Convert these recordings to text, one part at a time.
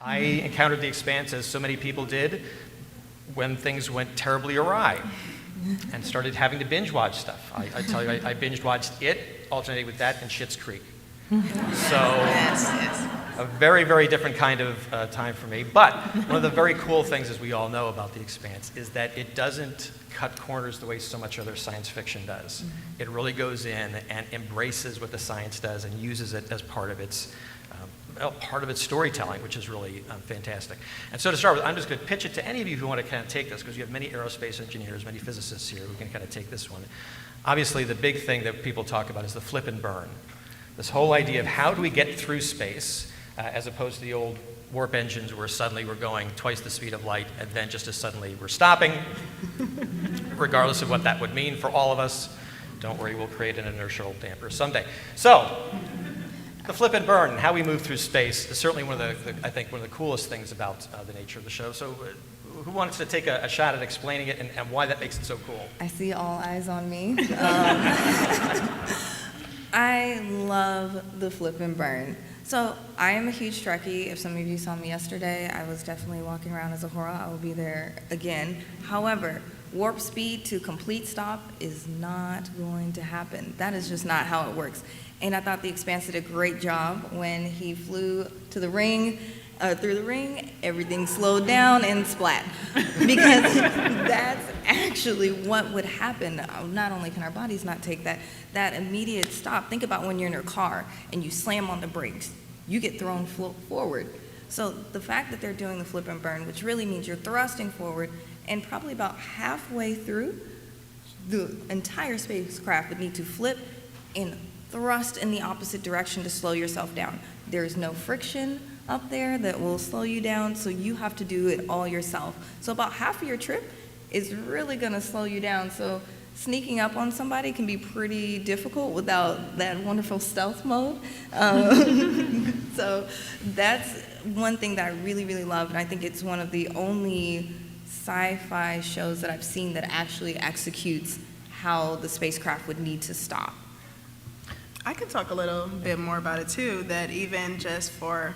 I encountered The Expanse, as so many people did, when things went terribly awry and started having to binge watch stuff. I tell you, I binge watched it, alternating with that and Schitt's Creek. So, a very, very different kind of time for me. But one of the very cool things, as we all know about The Expanse, is that it doesn't cut corners the way so much other science fiction does. It really goes in and embraces what the science does and uses it as part of its storytelling, which is really fantastic. And so to start with, I'm just going to pitch it to any of you who want to kind of take this, because you have many aerospace engineers, many physicists here who can kind of take this one. Obviously, the big thing that people talk about is the flip and burn. This whole idea of how do we get through space, as opposed to the old warp engines where suddenly we're going twice the speed of light and then just as suddenly we're stopping, regardless of what that would mean for all of us. Don't worry, we'll create an inertial damper someday. So, the flip and burn, how we move through space, is certainly one of the coolest things about the nature of the show. So, who wants to take a shot at explaining it and why that makes it so cool? I see all eyes on me. I love the flip and burn. So I am a huge Trekkie. If some of you saw me yesterday, I was definitely walking around as a horror. I will be there again. However, warp speed to complete stop is not going to happen. That is just not how it works. And I thought The Expanse did a great job when he flew to the ring, through the ring, everything slowed down and splat. Because that's actually what would happen. Not only can our bodies not take that immediate stop. Think about when you're in your car and you slam on the brakes, you get thrown forward. So the fact that they're doing the flip and burn, which really means you're thrusting forward, and probably about halfway through, the entire spacecraft would need to flip and thrust in the opposite direction to slow yourself down. There's no friction up there that will slow you down, so you have to do it all yourself. So about half of your trip is really gonna slow you down. So sneaking up on somebody can be pretty difficult without that wonderful stealth mode. So that's one thing that I really, really love, and I think it's one of the only sci-fi shows that I've seen that actually executes how the spacecraft would need to stop. I could talk a little bit more about it too, that even just for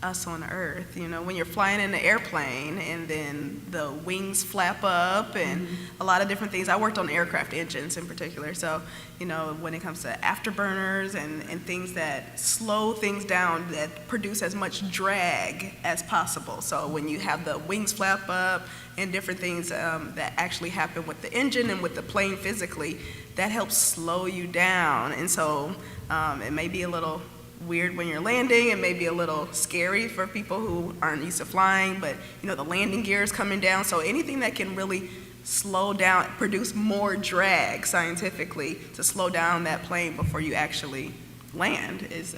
us on Earth, you know, when you're flying in an airplane and then the wings flap up and a lot of different things. I worked on aircraft engines in particular, so, you know, when it comes to afterburners and things that slow things down, that produce as much drag as possible. So when you have the wings flap up and different things that actually happen with the engine and with the plane physically, that helps slow you down. And so it may be a little weird when you're landing, and maybe a little scary for people who aren't used to flying, but you know, the landing gear is coming down, so anything that can really slow down, produce more drag scientifically to slow down that plane before you actually land is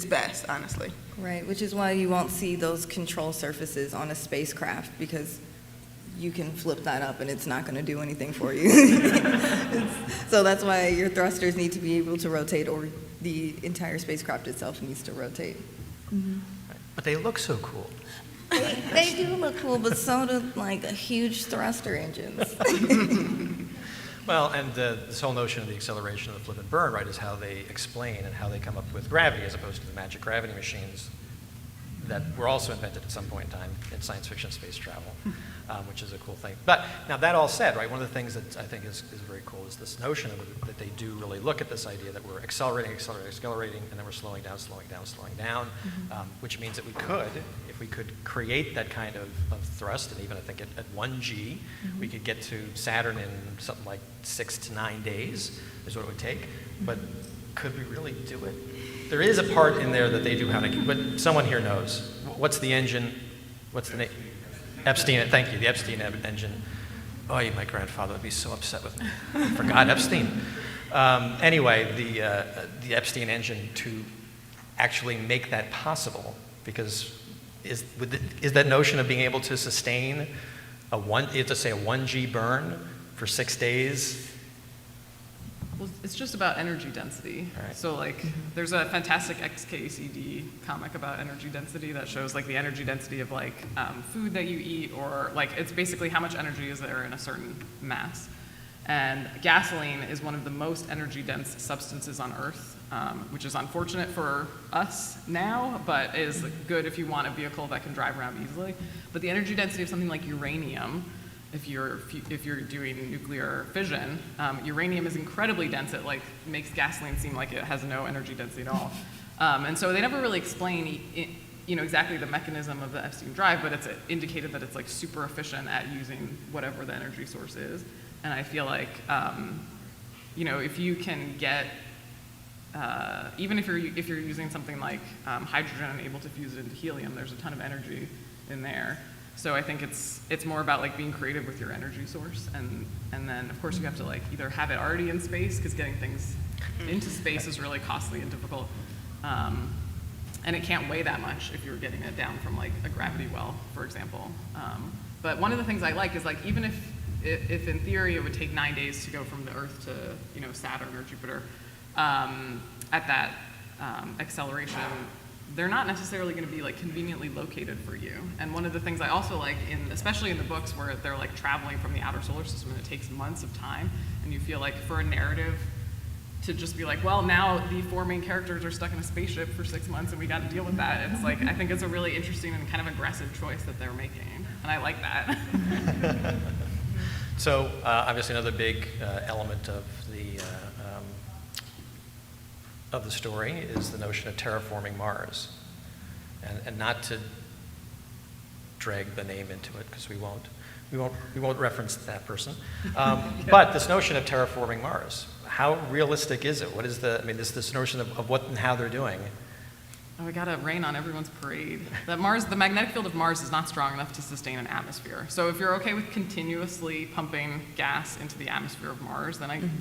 best, honestly. Right, which is why you won't see those control surfaces on a spacecraft, because you can flip that up and it's not going to do anything for you. So that's why your thrusters need to be able to rotate, or the entire spacecraft itself needs to rotate. But they look so cool. They do look cool, but so do like huge thruster engines. Well, and this whole notion of the acceleration of the flip and burn, right, is how they explain and how they come up with gravity, as opposed to the magic gravity machines that were also invented at some point in time in science fiction space travel, which is a cool thing. But now that all said, right, one of the things that I think is very cool is this notion of that they do really look at this idea that we're accelerating, and then we're slowing down, which means that if we could create that kind of thrust, and even I think at 1G, we could get to Saturn in something like 6 to 9 days is what it would take. But could we really do it? There is a part in there that they do how to, but someone here knows. What's the engine? What's the name? Epstein, thank you, the Epstein engine. Oh, my grandfather would be so upset with me. I forgot Epstein. Anyway, the Epstein engine to actually make that possible, because is that notion of being able to sustain a 1G burn for 6 days? Well, it's just about energy density. Right. So like, there's a fantastic XKCD comic about energy density that shows like the energy density of like food that you eat, or like it's basically how much energy is there in a certain mass. And gasoline is one of the most energy-dense substances on Earth, which is unfortunate for us now, but is good if you want a vehicle that can drive around easily. But the energy density of something like uranium, if you're doing nuclear fission, uranium is incredibly dense. It like makes gasoline seem like it has no energy density at all. And so they never really explain exactly the mechanism of the Epstein drive, but it's indicated that it's like super efficient at using whatever the energy source is. And I feel like, if you can get, even if you're using something like hydrogen and able to fuse it into helium, there's a ton of energy in there. So I think it's more about like being creative with your energy source, and then of course you have to like either have it already in space, because getting things into space is really costly and difficult, and it can't weigh that much if you're getting it down from like a gravity well, for example. But one of the things I like is like even if in theory it would take 9 days to go from the Earth to Saturn or Jupiter, at that acceleration, they're not necessarily going to be like conveniently located for you. And one of the things I also like, especially in the books where they're like traveling from the outer solar system and it takes months of time, and you feel like for a narrative to just be like, well, now the four main characters are stuck in a spaceship for 6 months and we got to deal with that. It's like, I think it's a really interesting and kind of aggressive choice that they're making, and I like that. So obviously another big element of the story is the notion of terraforming Mars, and not to drag the name into it because we won't reference that person. But this notion of terraforming Mars, how realistic is it? What is this notion of what and how they're doing? Oh, we gotta rain on everyone's parade. The magnetic field of Mars is not strong enough to sustain an atmosphere. So if you're okay with continuously pumping gas into the atmosphere of Mars, then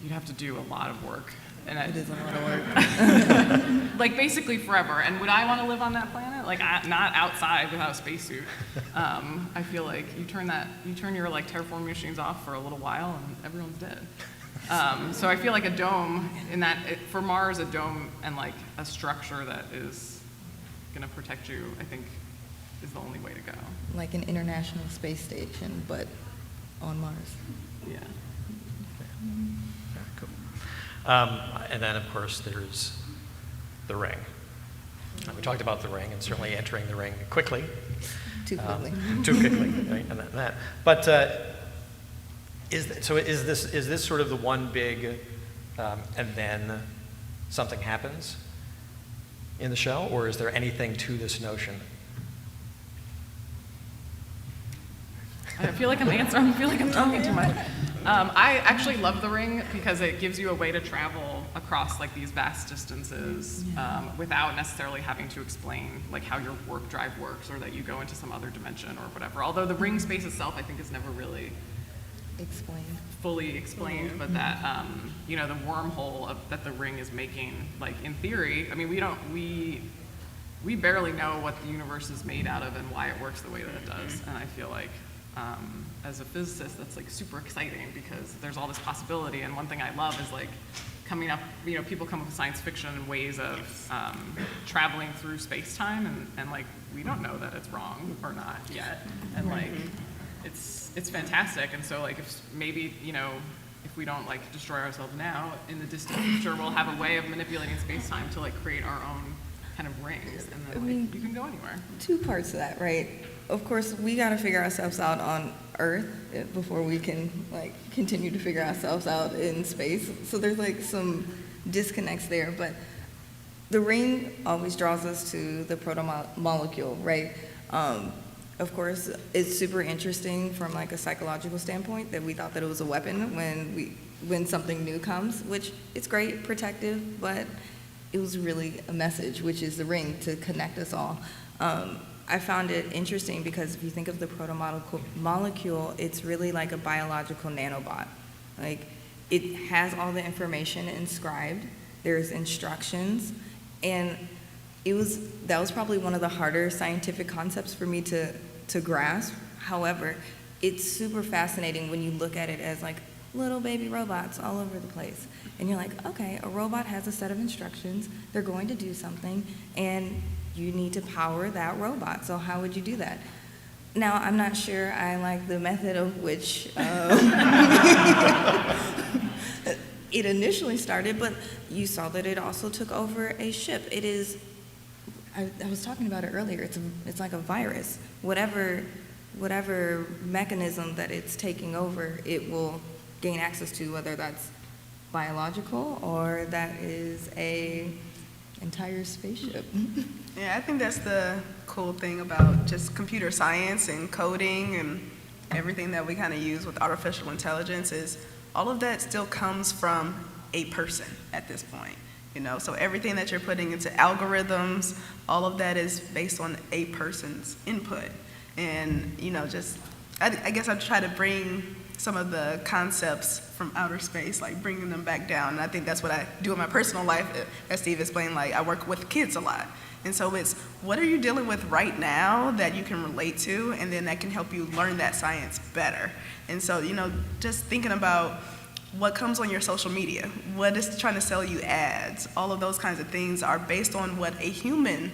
you'd have to do a lot of work. And It is a lot of work. like basically forever. And would I want to live on that planet? Like not outside without a spacesuit. I feel like you turn your like terraforming machines off for a little while and everyone's dead. So I feel like a dome for Mars, a dome and like a structure that is going to protect you, I think, is the only way to go. Like an international space station, but on Mars. Yeah. Cool. And then, of course, there's the ring. We talked about the ring, and certainly entering the ring quickly. Too quickly. Too quickly, right? And that. But is this sort of the one big, and then something happens in the show, or is there anything to this notion? I feel like I feel like I'm talking too much. I actually love the ring because it gives you a way to travel across like these vast distances without necessarily having to explain like how your warp drive works or that you go into some other dimension or whatever. Although the ring space itself, I think, is never really fully explained, but that the wormhole that the ring is making, like in theory, I mean, we barely know what the universe is made out of and why it works the way that it does, and I feel like as a physicist, that's like super exciting because there's all this possibility. And one thing I love is like coming up, people come up with science fiction and ways of traveling through space-time, and like we don't know that it's wrong or not yet, and like it's fantastic. And so like if maybe if we don't like destroy ourselves now, in the distant future we'll have a way of manipulating space-time to like create our own kind of rings, and then you can go anywhere. Two parts to that, right? Of course, we got to figure ourselves out on Earth before we can like continue to figure ourselves out in space. So there's like some disconnects there, but the ring always draws us to the proto-molecule, right? Of course, it's super interesting from like a psychological standpoint that we thought that it was a weapon when something new comes, which it's great, protective, but it was really a message, which is the ring to connect us all. I found it interesting because if you think of the proto-molecule, it's really like a biological nanobot. Like, it has all the information inscribed, there's instructions, and that was probably one of the harder scientific concepts for me to grasp. However, it's super fascinating when you look at it as like little baby robots all over the place. And you're like, okay, a robot has a set of instructions, they're going to do something, and you need to power that robot. So how would you do that? Now, I'm not sure I like the method of which it initially started, but you saw that it also took over a ship. It is, I was talking about it earlier, it's like a virus. Whatever mechanism that it's taking over, it will gain access to, whether that's biological or that is a entire spaceship. Yeah, I think that's the cool thing about just computer science and coding and everything that we kind of use with artificial intelligence is all of that still comes from a person at this point. You know, so everything that you're putting into algorithms, all of that is based on a person's input. And, you know, just, I guess I try to bring some of the concepts from outer space, like bringing them back down. And I think that's what I do in my personal life. As Steve explained, like I work with kids a lot. And so it's, what are you dealing with right now that you can relate to, and then that can help you learn that science better. And so, you know, just thinking about what comes on your social media, what is trying to sell you ads, all of those kinds of things are based on what a human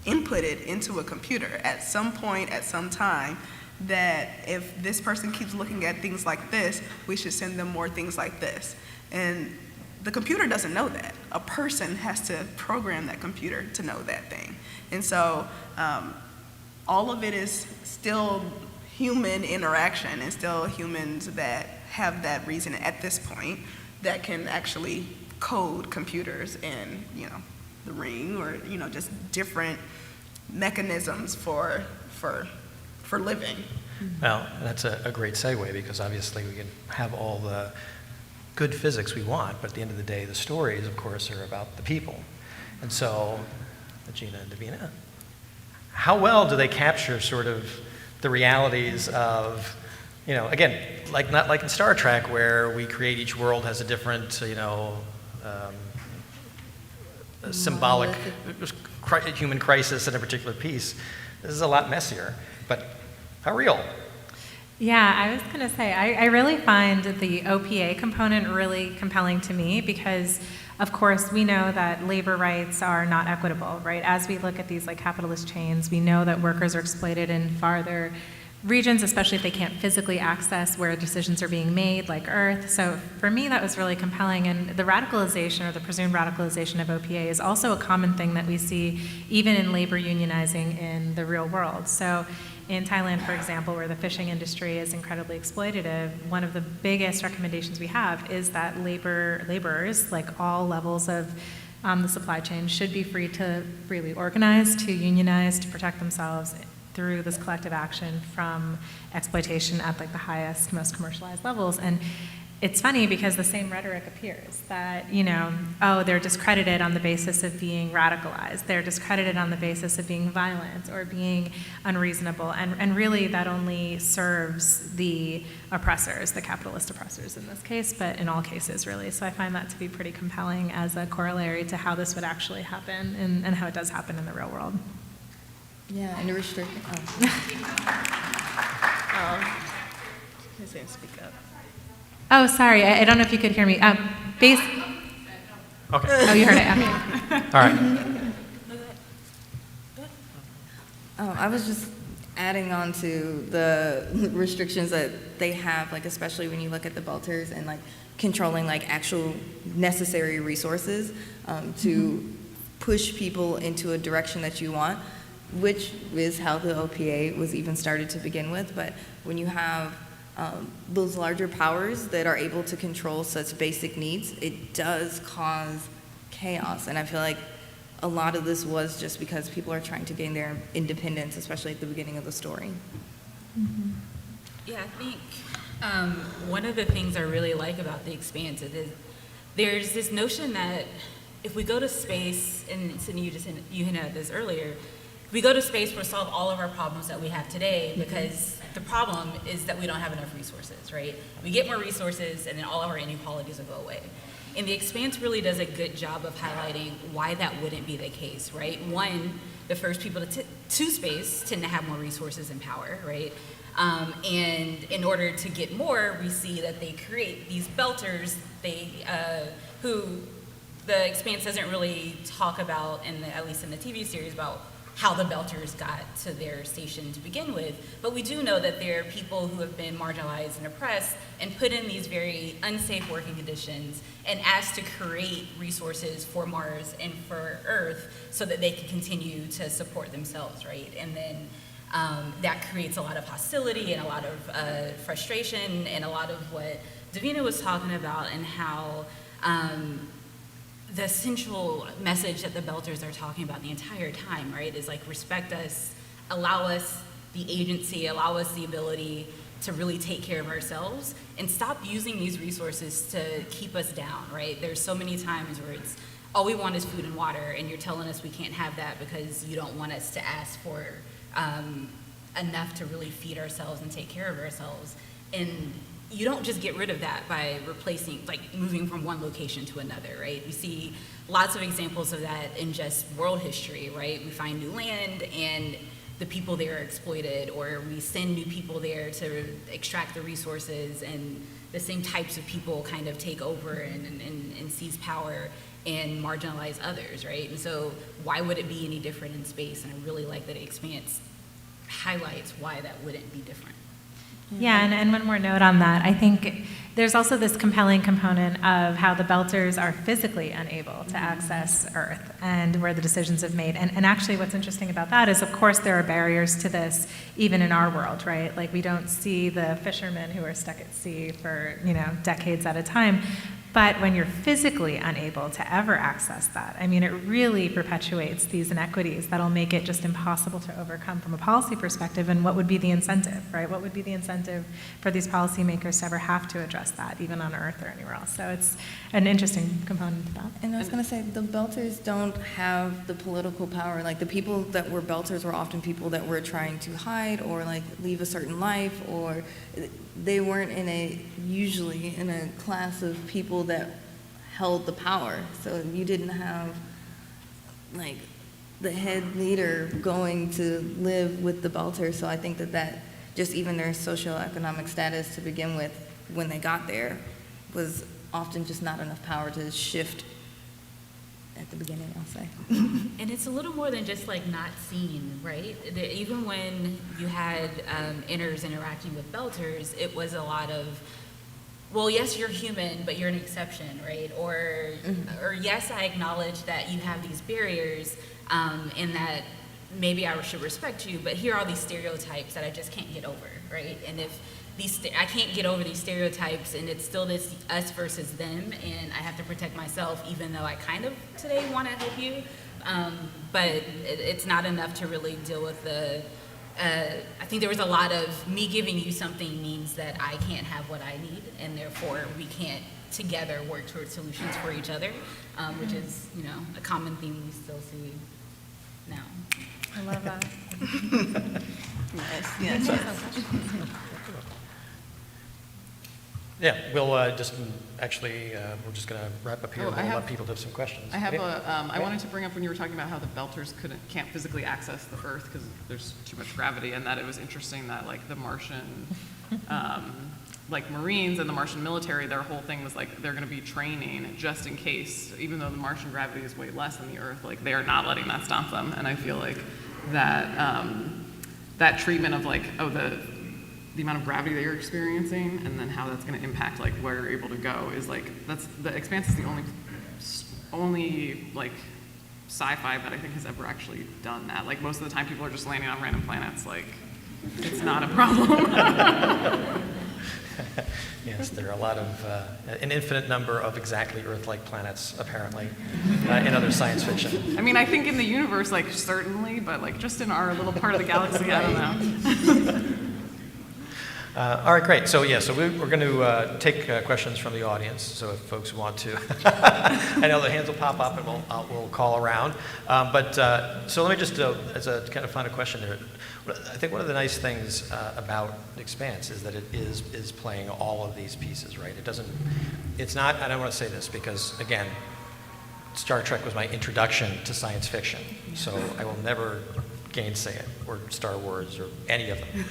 inputted into a computer at some point, at some time, that if this person keeps looking at things like this, we should send them more things like this. And the computer doesn't know that. A person has to program that computer to know that thing. And so all of it is still human interaction and still humans that have that reason at this point that can actually code computers and, you know, the ring or, you know, just different mechanisms for living. Well, that's a great segue, because obviously we can have all the good physics we want, but at the end of the day, the stories, of course, are about the people. And so, Gina and Davina, how well do they capture sort of the realities of, you know, again, like not like in Star Trek where we create each world has a different, you know, symbolic human crisis in a particular piece. This is a lot messier, but how real? Yeah, I was going to say, I really find the OPA component really compelling to me because, of course, we know that labor rights are not equitable, right? As we look at these like capitalist chains, we know that workers are exploited in farther regions, especially if they can't physically access where decisions are being made, like Earth. So for me, that was really compelling. And the radicalization or the presumed radicalization of OPA is also a common thing that we see even in labor unionizing in the real world. So in Thailand, for example, where the fishing industry is incredibly exploitative, one of the biggest recommendations we have is that laborers, like all levels of the supply chain, should be free to freely organize, to unionize, to protect themselves through this collective action from exploitation at like the highest, most commercialized levels. And it's funny because the same rhetoric appears that, you know, oh, they're discredited on the basis of being radicalized. They're discredited on the basis of being violent or being unreasonable. And really that only serves the oppressors, the capitalist oppressors in this case, but in all cases really. So I find that to be pretty compelling as a corollary to how this would actually happen and how it does happen in the real world. Yeah, and restrict. He didn't speak up. Oh, sorry, I don't know if you could hear me. Okay. Oh, you heard it. Okay. All right. Oh, I was just adding on to the restrictions that they have, like especially when you look at the belters and like controlling like actual necessary resources to push people into a direction that you want, which is how the OPA was even started to begin with. But when you have those larger powers that are able to control such basic needs, it does cause chaos. And I feel like a lot of this was just because people are trying to gain their independence, especially at the beginning of the story. Mm-hmm. Yeah, I think one of the things I really like about The Expanse is there's this notion that if we go to space, and Sydney, you hinted at this earlier, if we go to space, we'll solve all of our problems that we have today, because the problem is that we don't have enough resources, right? We get more resources, and then all of our inequalities will go away. And The Expanse really does a good job of highlighting why that wouldn't be the case, right? One, the first people to space tend to have more resources and power, right? And in order to get more, we see that they create these belters, who the Expanse doesn't really talk about, at least in the TV series, about how the Belters got to their station to begin with. But we do know that there are people who have been marginalized and oppressed and put in these very unsafe working conditions and asked to create resources for Mars and for Earth so that they can continue to support themselves, right? And then that creates a lot of hostility and a lot of frustration and a lot of what Davina was talking about, and how the central message that the Belters are talking about the entire time, right, is like, respect us, allow us the agency, allow us the ability to really take care of ourselves, and stop using these resources to keep us down, right? There's so many times where it's, all we want is food and water, and you're telling us we can't have that because you don't want us to ask for enough to really feed ourselves and take care of ourselves. And you don't just get rid of that by replacing, like moving from one location to another, right? We see lots of examples of that in just world history, right? We find new land and the people there are exploited, or we send new people there to extract the resources, and the same types of people kind of take over and seize power and marginalize others, right? And so why would it be any different in space? And I really like that Expanse highlights why that wouldn't be different. Yeah, and one more note on that. I think there's also this compelling component of how the Belters are physically unable to access Earth and where the decisions have made. And actually what's interesting about that is, of course, there are barriers to this even in our world, right? Like, we don't see the fishermen who are stuck at sea for, decades at a time. But when you're physically unable to ever access that, I mean, it really perpetuates these inequities that'll make it just impossible to overcome from a policy perspective. And what would be the incentive, right? What would be the incentive for these policymakers to ever have to address that, even on Earth or anywhere else? So it's an interesting component to that. And I was going to say, the Belters don't have the political power. Like, the people that were Belters were often people that were trying to hide or, like, leave a certain life, or they weren't usually in a class of people that held the power. So you didn't have, like, the head leader going to live with the Belters. So I think that just even their socioeconomic status to begin with, when they got there, was often just not enough power to shift at the beginning, I'll say. And it's a little more than just like not seen, right? Even when you had inners interacting with Belters, it was a lot of, well, yes, you're human, but you're an exception, right? Or yes, I acknowledge that you have these barriers, and that maybe I should respect you, but here are these stereotypes that I just can't get over, right? And if I can't get over these stereotypes, and it's still this us versus them, and I have to protect myself, even though I kind of today want to help you, but it's not enough to really deal with the. I think there was a lot of me giving you something means that I can't have what I need, and therefore we can't together work towards solutions for each other, which is, a common theme we still see now. I love that. Yes. Yeah, we'll we're just going to wrap up here. Oh, We'll let people have some questions. I have Yeah. I wanted to bring up when you were talking about how the Belters can't physically access the Earth because there's too much gravity, and that it was interesting that like the Martian, like Marines and the Martian military, their whole thing was like they're going to be training just in case, even though the Martian gravity is way less than the Earth, like they are not letting that stop them. And I feel like that that treatment of like, oh, the amount of gravity that you're experiencing, and then how that's going to impact like where you're able to go is like, that's the Expanse is the only like sci-fi that I think has ever actually done that. Like most of the time people are just landing on random planets, like it's not a problem. Yes, there are a lot of, an infinite number of exactly Earth-like planets, apparently, in other science fiction. I mean, I think in the universe, like certainly, but like just in our little part of the galaxy, I don't know. All right, great. So we're going to take questions from the audience. So if folks want to, I know the hands will pop up and we'll call around. So let me just, as a kind of final question there, I think one of the nice things about Expanse is that it is playing all of these pieces, right? It's not, I don't want to say this because, again, Star Trek was my introduction to science fiction, so I will never gainsay it, or Star Wars, or any of them,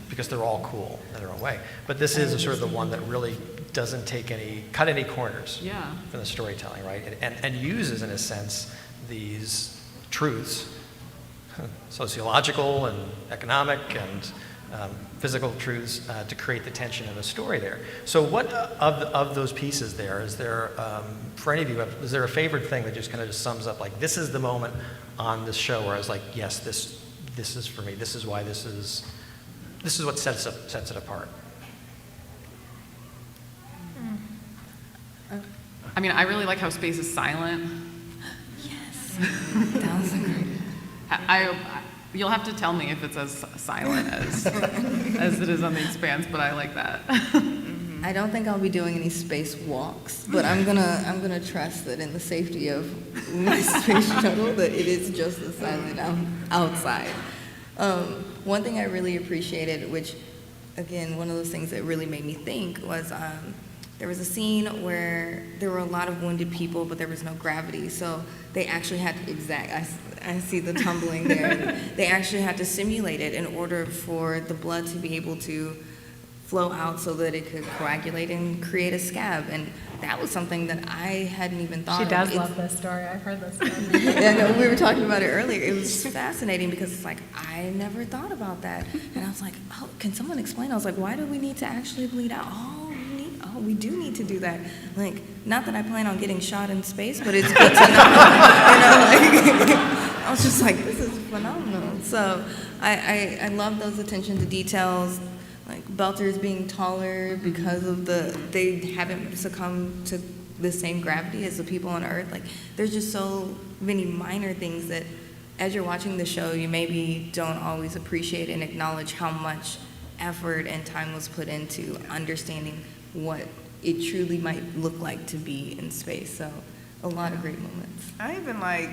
because they're all cool in their own way. But this is sort of the one that really doesn't cut any corners from the storytelling, right? And uses, in a sense, these truths sociological and economic and physical truths to create the tension in the story there. So what of those pieces there, is there, for any of you, is there a favorite thing that just kind of just sums up, like, this is the moment on this show where I was like, yes, this is for me, this is why this is what sets it apart? I mean, I really like how space is silent. Yes. That was a great. You'll have to tell me if it's as silent as it is on the Expanse, but I like that. I don't think I'll be doing any space walks, but I'm gonna trust that in the safety of my space shuttle that it is just as silent outside. One thing I really appreciated, which again, one of those things that really made me think was there was a scene where there were a lot of wounded people, but there was no gravity, so they actually had to I see the tumbling there. They actually had to simulate it in order for the blood to be able to flow out so that it could coagulate and create a scab. And that was something that I hadn't even thought of. She does love this story. I've heard this story. Yeah, no, we were talking about it earlier. It was fascinating because it's like, I never thought about that. And I was like, oh, can someone explain? I was like, why do we need to actually bleed out? We do need to do that. Like, not that I plan on getting shot in space, but it's good to know. I was just like, this is phenomenal. So I love those attention to details, like belters being taller because of they haven't succumbed to the same gravity as the people on Earth. Like, there's just so many minor things that as you're watching the show, you maybe don't always appreciate and acknowledge how much effort and time was put into understanding what it truly might look like to be in space. So a lot of great moments. I even like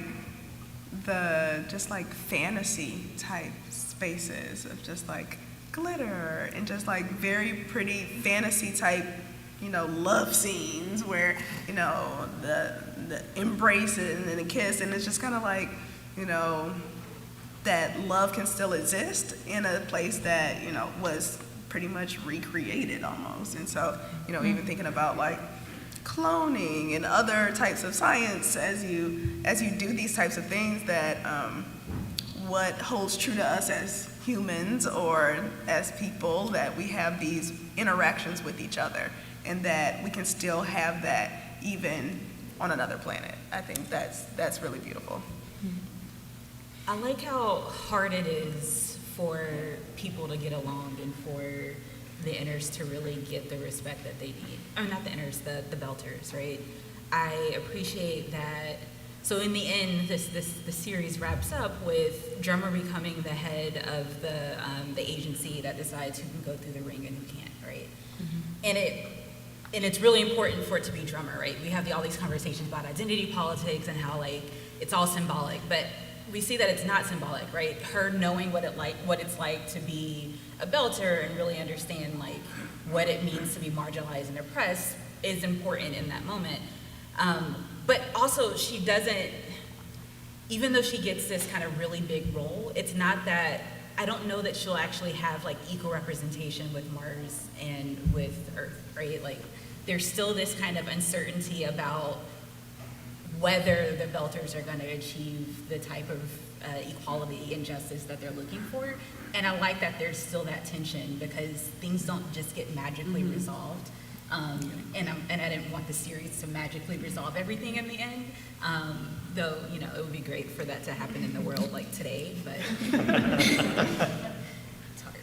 the just like fantasy type spaces of just like glitter and just like very pretty fantasy type, love scenes where, the embraces and the kiss, and it's just kind of like, that love can still exist in a place that, was pretty much recreated almost. And so, even thinking about like cloning and other types of science as you do these types of things, that what holds true to us as humans or as people, that we have these interactions with each other and that we can still have that even on another planet. I think that's really beautiful. I like how hard it is for people to get along and for the inners to really get the respect that they need. I mean, not the inners, the belters, right? I appreciate that. So in the end, the series wraps up with Drummer becoming the head of the agency that decides who can go through the ring and who can't, right? Mm-hmm. And it's really important for it to be Drummer, right? We have all these conversations about identity politics and how like it's all symbolic, but we see that it's not symbolic, right? Her knowing what it's like to be a belter and really understand like what it means to be marginalized and oppressed is important in that moment. But also she doesn't, even though she gets this kind of really big role, it's not that, I don't know that she'll actually have like equal representation with Mars and with Earth, right? Like there's still this kind of uncertainty about whether the belters are going to achieve the type of equality and justice that they're looking for. And I like that there's still that tension because things don't just get magically resolved. And I didn't want the series to magically resolve everything in the end, though, it would be great for that to happen in the world like today, but it's hard.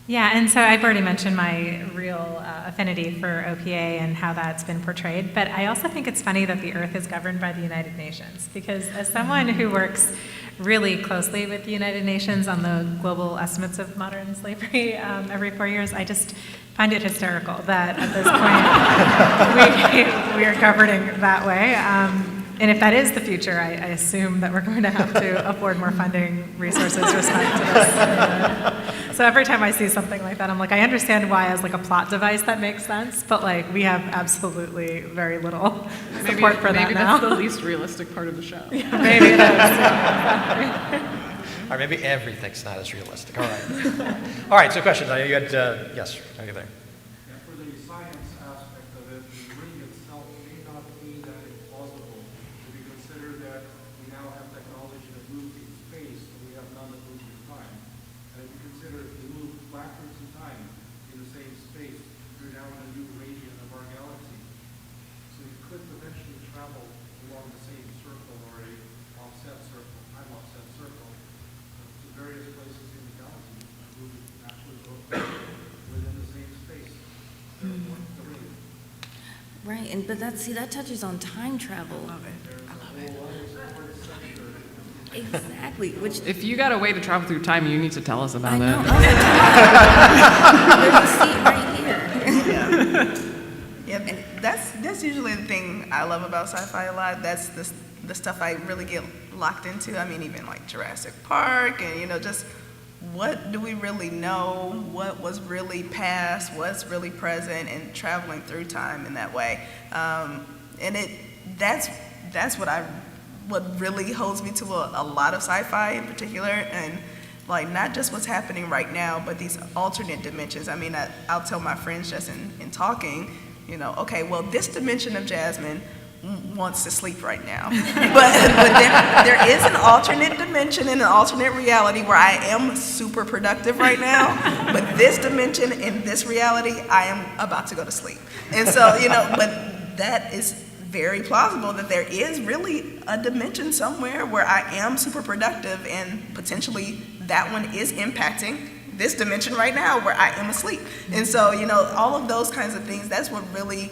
Yeah, and so I've already mentioned my real affinity for OPA and how that's been portrayed, but I also think it's funny that the Earth is governed by the United Nations, because as someone who works really closely with the United Nations on the global estimates of modern slavery every 4 years, I just find it hysterical that at this point we are governing that way. And if that is the future, I assume that we're going to have to afford more funding, resources, respect to this. So every time I see something like that, I'm like, I understand why as like a plot device that makes sense, but like we have absolutely very little support for that now. Maybe that's the least realistic part of the show. Yeah, maybe it is. Yeah. Or maybe everything's not as realistic. All right. All right, so questions. I know you had, yes, over there. Yeah, for the science aspect of it, the ring itself may not be that implausible. If you consider that we now have technology that moves in space, and we have along the same circle or a offset circle, time offset circle, to various places in the galaxy, who actually go within the same space. Therefore, the ring. Right, and but that touches on time travel. Exactly, which If you got a way to travel through time, you need to tell us about I know. it. There's a seat right here. Yeah, and that's usually the thing I love about sci-fi a lot. That's the stuff I really get locked into. I mean, even like Jurassic Park, and just what do we really know? What was really past? What's really present? And traveling through time in that way. And that's what really holds me to a lot of sci-fi in particular, and like not just what's happening right now, but these alternate dimensions. I mean, I'll tell my friends just in talking, okay, well, this dimension of Jasmine wants to sleep right now, but there is an alternate dimension and an alternate reality where I am super productive right now, but this dimension in this reality, I am about to go to sleep. And so, but that is very plausible that there is really a dimension somewhere where I am super productive, and potentially that one is impacting this dimension right now where I am asleep. And so, all of those kinds of things, that's what really,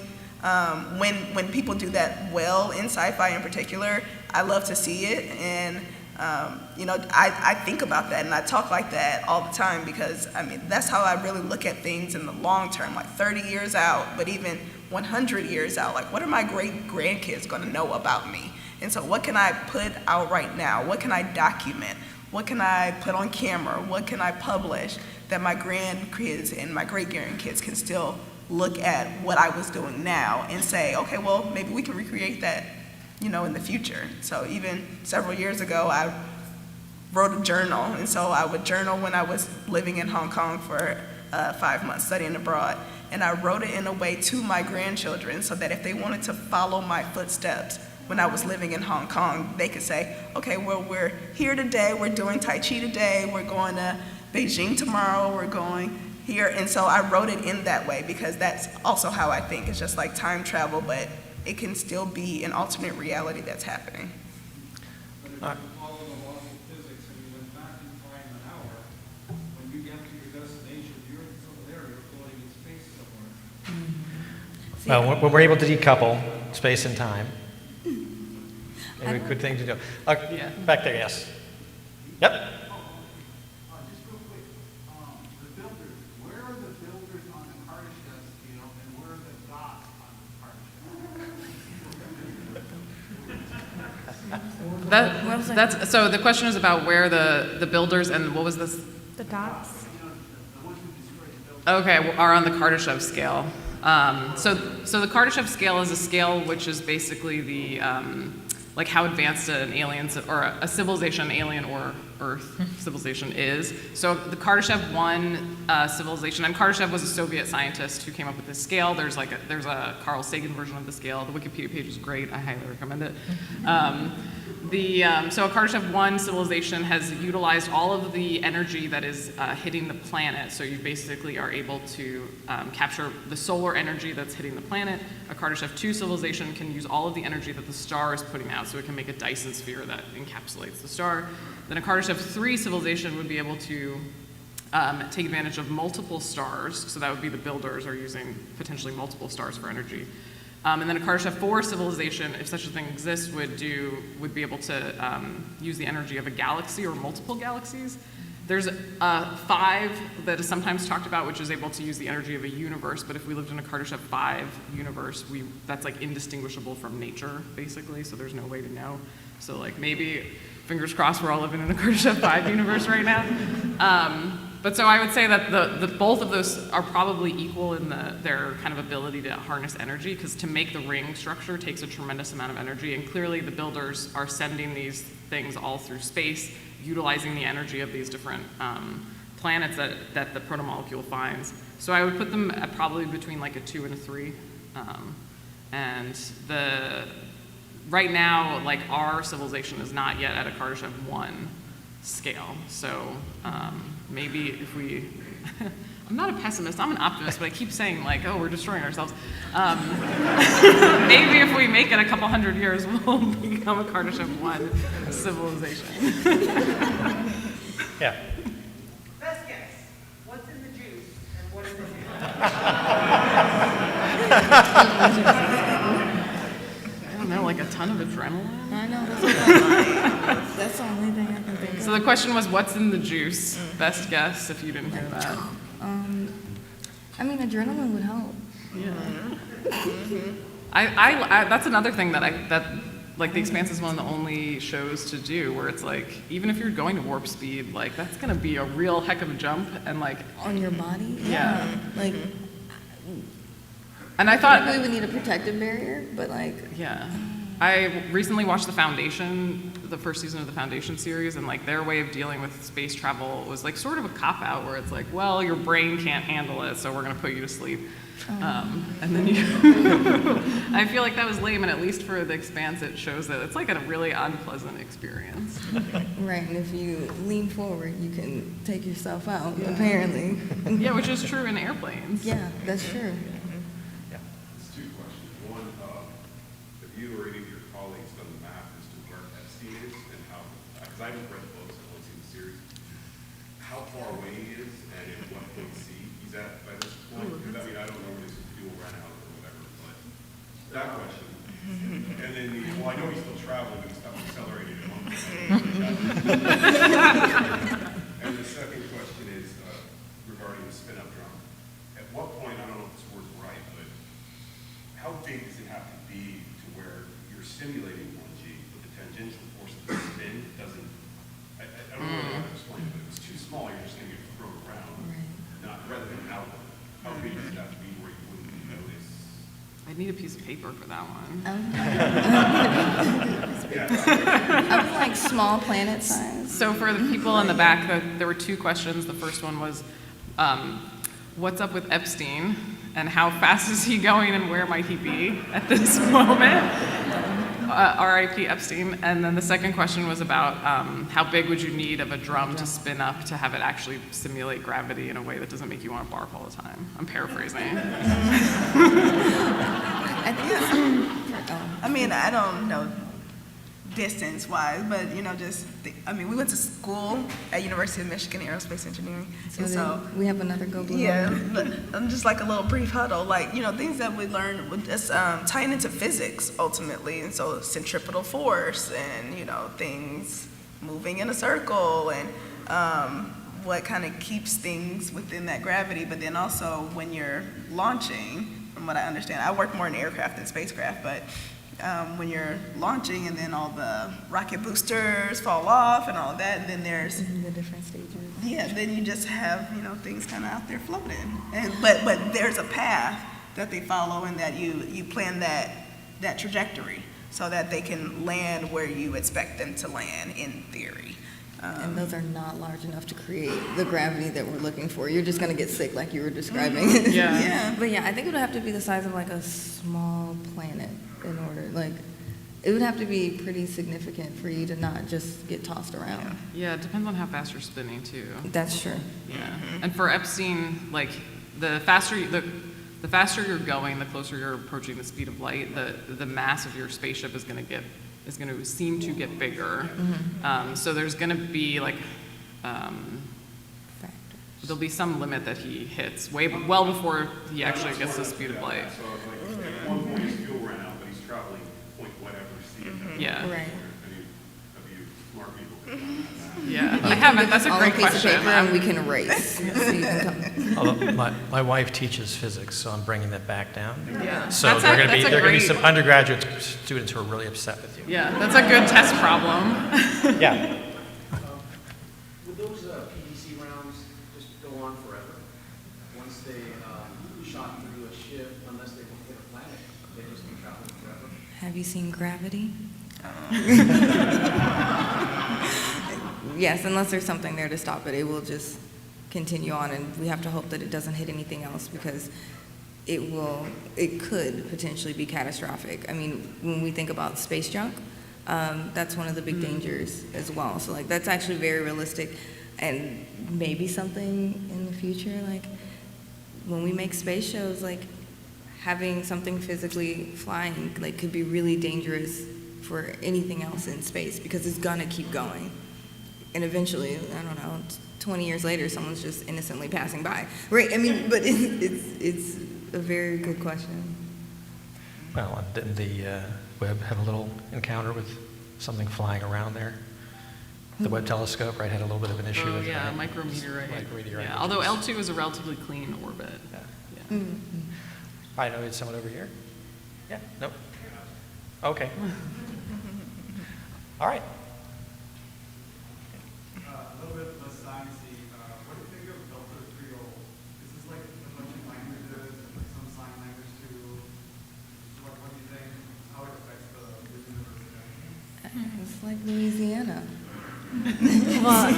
when people do that well in sci-fi in particular, I love to see it. And, I think about that and I talk like that all the time because, that's how I really look at things in the long term, like 30 years out, but even 100 years out. Like, what are my great grandkids going to know about me? And so what can I put out right now? What can I document? What can I put on camera? What can I publish that my grandkids and my great grandkids can still look at what I was doing now and say, okay, well, maybe we can recreate that, in the future. So even several years ago, I wrote a journal. And so I would journal when I was living in Hong Kong for 5 months studying abroad. And I wrote it in a way to my grandchildren so that if they wanted to follow my footsteps when I was living in Hong Kong, they could say, okay, well, we're here today, we're doing Tai Chi today, we're going to Beijing tomorrow, we're going here. And so I wrote it in that way because that's also how I think. It's just like time travel, but it can still be an alternate reality that's happening. But if you follow the laws of physics and you went back in time an hour, when you get to your destination, you're over there, you're floating in space somewhere. Well, when we're able to decouple space and time, maybe a good thing to do. Yeah. Back there, yes. Yep. Just real quick, the builders, where are the builders on the Kardashev scale and where are the dots on the Kardashev? That's so the question is about where the builders and what was this? The dots. The ones who destroyed the builders. Okay, are on the Kardashev scale. So the Kardashev scale is a scale which is basically the like how advanced an alien or a civilization, alien or Earth civilization is. So the Kardashev 1 civilization, and Kardashev was a Soviet scientist who came up with this scale. There's a Carl Sagan version of the scale. The Wikipedia page is great. I highly recommend it. So a Kardashev 1 civilization has utilized all of the energy that is hitting the planet. So you basically are able to capture the solar energy that's hitting the planet. A Kardashev 2 civilization can use all of the energy that the star is putting out, so it can make a Dyson sphere that encapsulates the star. Then a Kardashev 3 civilization would be able to take advantage of multiple stars, so that would be the builders are using potentially multiple stars for energy. And then a Kardashev 4 civilization, if such a thing exists, would be able to use the energy of a galaxy or multiple galaxies. There's 5 that is sometimes talked about, which is able to use the energy of a universe. But if we lived in a Kardashev 5 universe, that's like indistinguishable from nature, basically. So there's no way to know. So like maybe, fingers crossed, we're all living in a Kardashev 5 universe right now. But so I would say that the both of those are probably equal in their kind of ability to harness energy, because to make the ring structure takes a tremendous amount of energy, and clearly the builders are sending these things all through space, utilizing the energy of these different planets that the protomolecule finds. So I would put them at probably between like a 2 and a 3. And right now, like our civilization is not yet at a Kardashev 1 scale. So maybe if we, I'm not a pessimist, I'm an optimist, but I keep saying like, oh, we're destroying ourselves. Maybe if we make it a couple hundred years, we'll become a Kardashev 1 civilization. Yeah. Best guess, what's in the juice and what is in the I don't know, like a ton of adrenaline? I know, that's the only thing I can think of. So the question was, what's in the juice? Best guess, if you didn't hear that. I mean, adrenaline would help. I that's another thing that like The Expanse is one of the only shows to do where it's like, even if you're going to warp speed, like that's gonna be a real heck of a jump, and like, On your body? Yeah. Like, and I thought, we would need a protective barrier, but like, yeah. I recently watched the first season of the Foundation series, and like their way of dealing with space travel was like sort of a cop-out where it's like, well, your brain can't handle it, so we're gonna put you to sleep. And then you, I feel like that was lame, and at least for The Expanse, it shows that it's like a really unpleasant experience. right, and if you lean forward, you can take yourself out, apparently. Yeah, which is true in airplanes. Yeah, that's true. It's two questions. One, have you or any of your colleagues done the math as to where Epstein is and how, because I haven't read the books, I've only seen the series, how far away he is and in what point C he's at by this point? Because I mean, I don't know when his fuel ran out or whatever, but that question. And then, well, I know he's still traveling, but he stopped accelerating at one point. And the second question is regarding the spin-up drum. At what point, I don't know if this word's right, but how big does it have to be to where you're simulating 1G, but the tangential force of the spin doesn't, I don't know how to explain it, but if it's too small, you're just going to get thrown around, not rather than outward. How big does it have to be where you wouldn't notice? I need a piece of paper for that one. I was like small planet size. So for the people in the back, there were two questions. The first one was, what's up with Epstein, and how fast is he going, and where might he be at this moment? R.I.P. Epstein. And then the second question was about how big would you need of a drum to spin up to have it actually simulate gravity in a way that doesn't make you want to barf all the time. I'm paraphrasing. I mean, I don't know distance-wise, but we went to school at University of Michigan Aerospace Engineering, and so we have another go blue. yeah, but just like a little brief huddle, like things that we learned would just tying into physics ultimately, and so centripetal force and things moving in a circle and what kind of keeps things within that gravity, but then also when you're launching, from what I understand, I work more in aircraft than spacecraft, but when you're launching and then all the rocket boosters fall off and all of that, and then there's the different stages. Yeah, then you just have things kind of out there floating, but there's a path that they follow, and that you plan that trajectory so that they can land where you expect them to land in theory. And those are not large enough to create the gravity that we're looking for. You're just going to get sick like you were describing. Yeah. But yeah, I think it would have to be the size of like a small planet in order, it would have to be pretty significant for you to not just get tossed around. Yeah, it depends on how fast you're spinning too. That's true. Yeah. And for Epstein, like the faster you're going, the closer you're approaching the speed of light, the mass of your spaceship is going to seem to get bigger. So there's going to be there'll be some limit that he hits well before he actually gets the speed of light. So like at one point his fuel ran out, but he's traveling point whatever C. Yeah. Right. Have you smart people? Yeah. I haven't. That's a All great piece of question. paper and we can race. So you can come. Although my wife teaches physics, so I'm bringing that back down. Yeah. So That's there are going to be great- some undergraduate students who are really upset with you. Yeah, that's a good test problem. Yeah. Would those PDC rounds just go on forever? Once they shot through a ship, unless they hit a planet, they just be traveling forever? Have you seen Gravity? Yes, unless there's something there to stop it, it will just continue on, and we have to hope that it doesn't hit anything else, because it could potentially be catastrophic. I mean, when we think about space junk, that's one of the big dangers as well. So that's actually very realistic, and maybe something in the future, when we make space shows, like having something physically flying like could be really dangerous for anything else in space because it's gonna keep going. And eventually, I don't know, 20 years later, someone's just innocently passing by. Right, I mean, but it's a very good question. Well, didn't the Webb have a little encounter with something flying around there? The Webb telescope, right, had a little bit of an issue Oh, with yeah, that. micrometeorite. Micrometeorite, Yeah, which although was- L2 is a relatively clean orbit. Yeah. Yeah. I know it's someone over here. Yeah, nope. Okay. All right. A little bit less sciencey. What do you think of Delta Creole? Is this like a bunch of languages and like some sign language too? What do you think? How it affects the universe? It's like Louisiana. Well,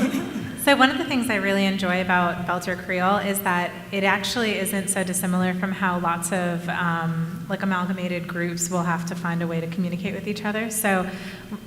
so one of the things I really enjoy about Belter Creole is that it actually isn't so dissimilar from how lots of like amalgamated groups will have to find a way to communicate with each other. So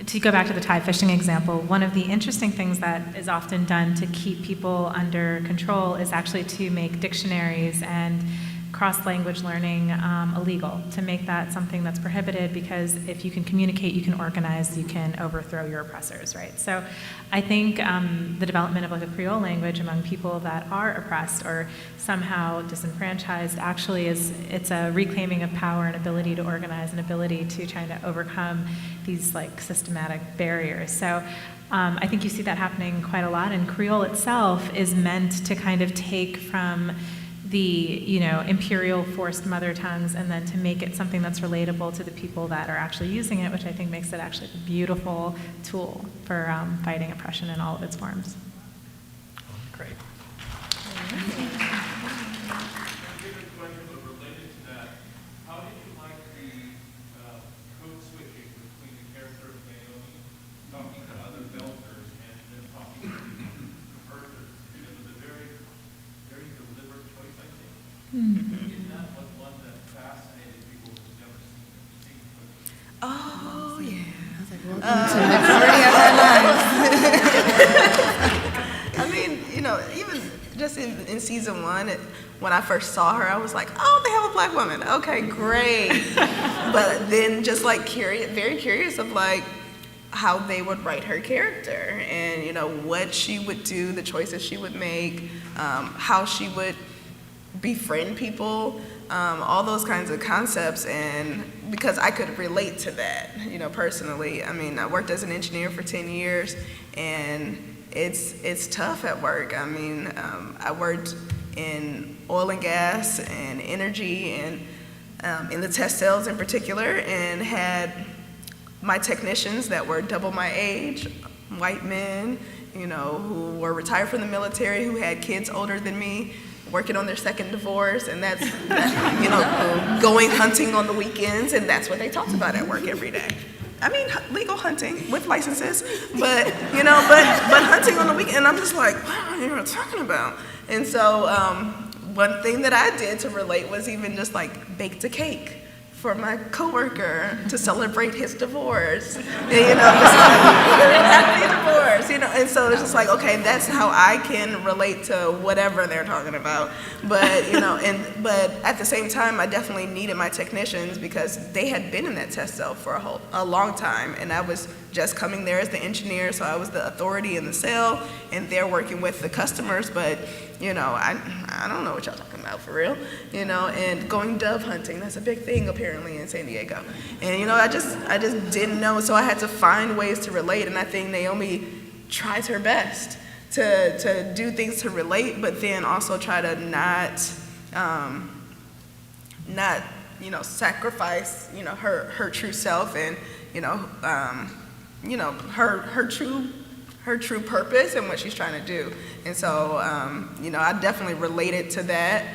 to go back to the tide fishing example, one of the interesting things that is often done to keep people under control is actually to make dictionaries and cross-language learning illegal, to make that something that's prohibited, because if you can communicate, you can organize, you can overthrow your oppressors, right? So I think the development of like a Creole language among people that are oppressed or somehow disenfranchised actually it's a reclaiming of power and ability to organize and ability to try to overcome these like systematic barriers. So I think you see that happening quite a lot, and Creole itself is meant to kind of take from the imperial forced mother tongues and then to make it something that's relatable to the people that are actually using it, which I think makes it actually a beautiful tool for fighting oppression in all of its forms. Great. Given question, but related to that, how did you like the code switching between the character of Naomi talking to other Belters and then talking to Earthers? It was a very, very deliberate choice, I think. Isn't that one that fascinated people who've never seen it? Oh, yeah. Welcome to majority of our lives. I mean, even just in season one, when I first saw her, I was like, oh, they have a black woman. Okay, great. But then just like very curious of like how they would write her character and, what she would do, the choices she would make, how she would befriend people, all those kinds of concepts. And because I could relate to that, personally. I mean, I worked as an engineer for 10 years and it's tough at work. I mean, I worked in oil and gas and energy and in the test cells in particular, and had my technicians that were double my age, white men, who were retired from the military, who had kids older than me, working on their second divorce, and that's, going hunting on the weekends, and that's what they talked about at work every day. I mean, legal hunting with licenses, but but hunting on the weekend, and I'm just like, what are you talking about? And so one thing that I did to relate was even just like baked a cake for my coworker to celebrate his divorce, happy divorce, and so it's just like, okay, that's how I can relate to whatever they're talking about, but but at the same time, I definitely needed my technicians because they had been in that test cell for a long time, and I was just coming there as the engineer, so I was the authority in the cell, and they're working with the customers, but I don't know what y'all talking about for real, and going dove hunting, that's a big thing apparently in San Diego. And I just didn't know, so I had to find ways to relate, and I think Naomi tries her best to do things to relate, but then also try to not sacrifice, her true self and, her true purpose and what she's trying to do. And so, I definitely related to that.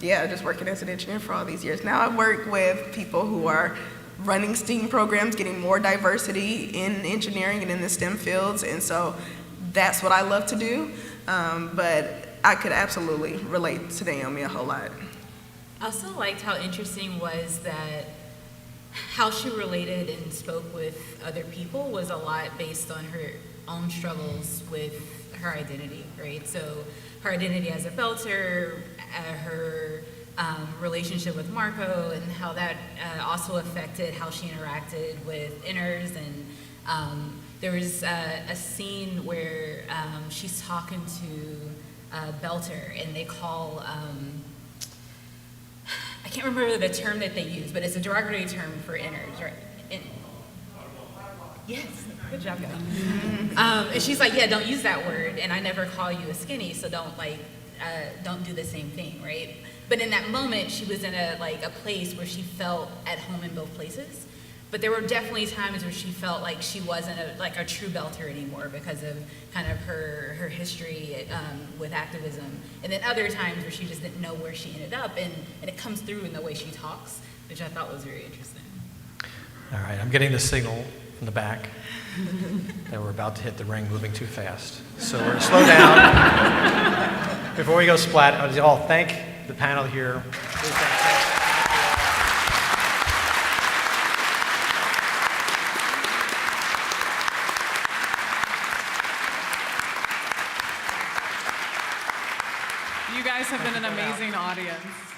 Just working as an engineer for all these years. Now I work with people who are running STEAM programs, getting more diversity in engineering and in the STEM fields. And so that's what I love to do. But I could absolutely relate to Naomi a whole lot. I also liked how interesting was that how she related and spoke with other people was a lot based on her own struggles with her identity, right? So her identity as a Belter, her relationship with Marco and how that also affected how she interacted with inners. And there was a scene where she's talking to Belter, and they call, I can't remember the term that they use, but it's a derogatory term for inners, right? Yes, good job, guys. And she's like, yeah, don't use that word, and I never call you a skinny, so don't do the same thing, right? But in that moment, she was in a place where she felt at home in both places. But there were definitely times where she felt like she wasn't a true Belter anymore because of kind of her history with activism. And then other times where she just didn't know where she ended up, and it comes through in the way she talks, which I thought was very interesting. All right, I'm getting the signal from the back that we're about to hit the ring moving too fast. So we're going to slow down. Before we go splat, I'll thank the panel here. You guys have been an amazing audience.